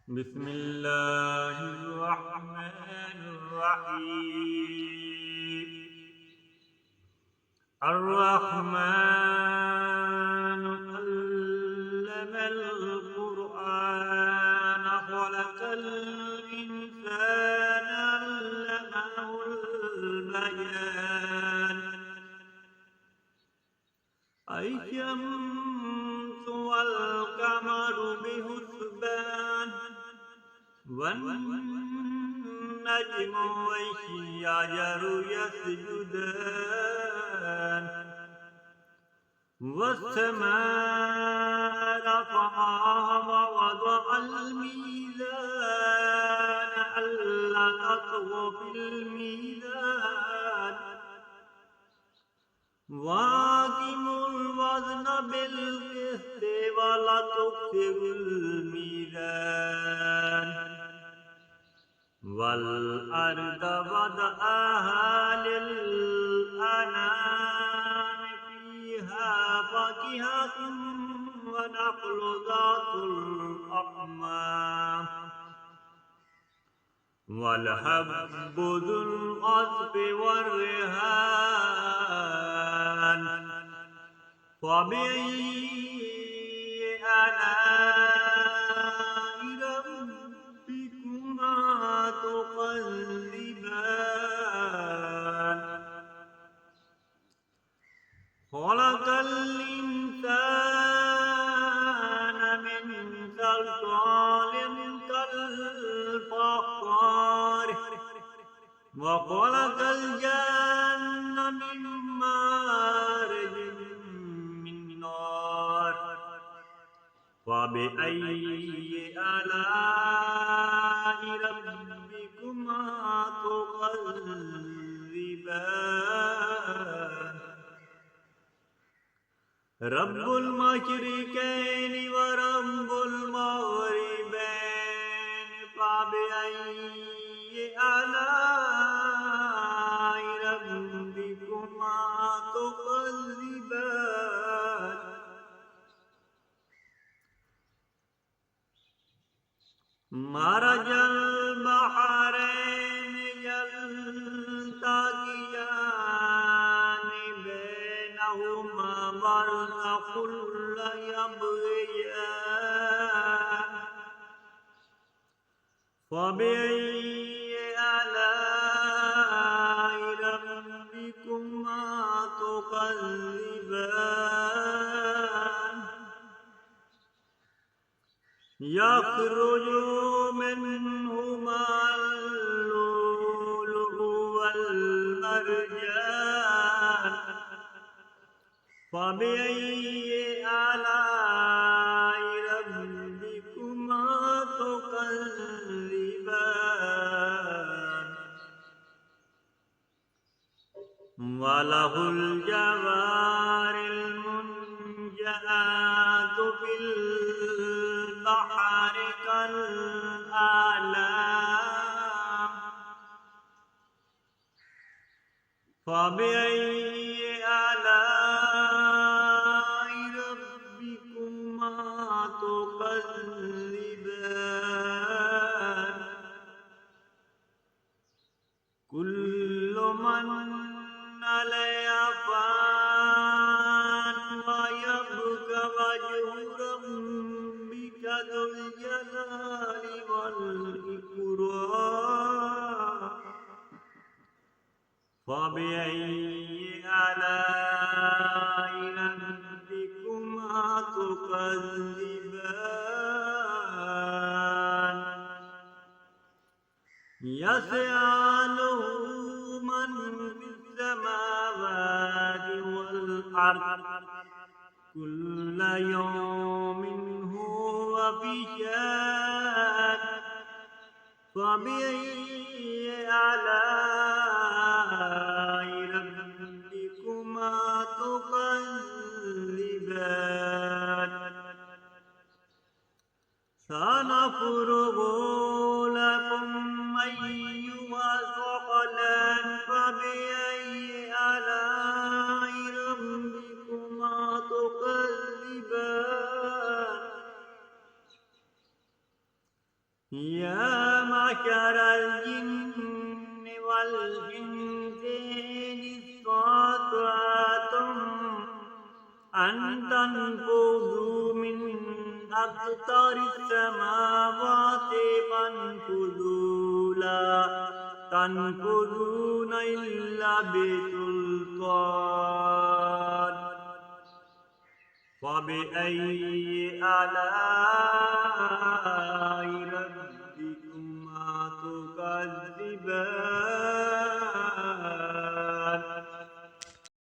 بسم الله الرحمن الرحيم. الرحمن علم القرآن خلق الإنسان علمه البيان. الشمس والقمر بحسبان والنجم والشجر يسجدان والسماء رفعها ووضع الميزان ألا تطغوا في الميزان وأقيموا الوزن بالقسط ولا تخسروا الميزان والأرض وضعها للأنام فيها فاكهة ونخل ذات الأكمام والحب ذو العصف والريحان فبأي آلاء ربكما تكذبان خلق الإنسان من صلصال كالفخار وخلق الجن من مارج من نار فبأي آلاء ربكما تكذبان رب المشرقين ورب المغربين فبأي آلاء ربكما تكذبان مرج البحرين يلتقيان بينهما برزخ لا يبغيان فبأي آلاء ربكما تكذبان يخرج منهما اللؤلؤ والمرجان فبأي آلاء ربكما تكذبان وله الجوار المنشآت في البحر كالأعلام فبأي آلاء ربكما تكذبان كل من عليها فان ويبقى وجه ربك ذو الجلال والإكرام فبأي آلاء ربكما تكذبان يسأله من في السماوات والأرض كل يوم هو في شأن فبأي آلاء ربكما تكذبان سنفرغ لكم أيها الثقلان فبأي آلاء ربكما تكذبان يا معشر الجن والإنس إن استطعتم أن تنفذوا من أقطار السماوات فانفذوا لا تنفذون إلا بسلطان فبأي آلاء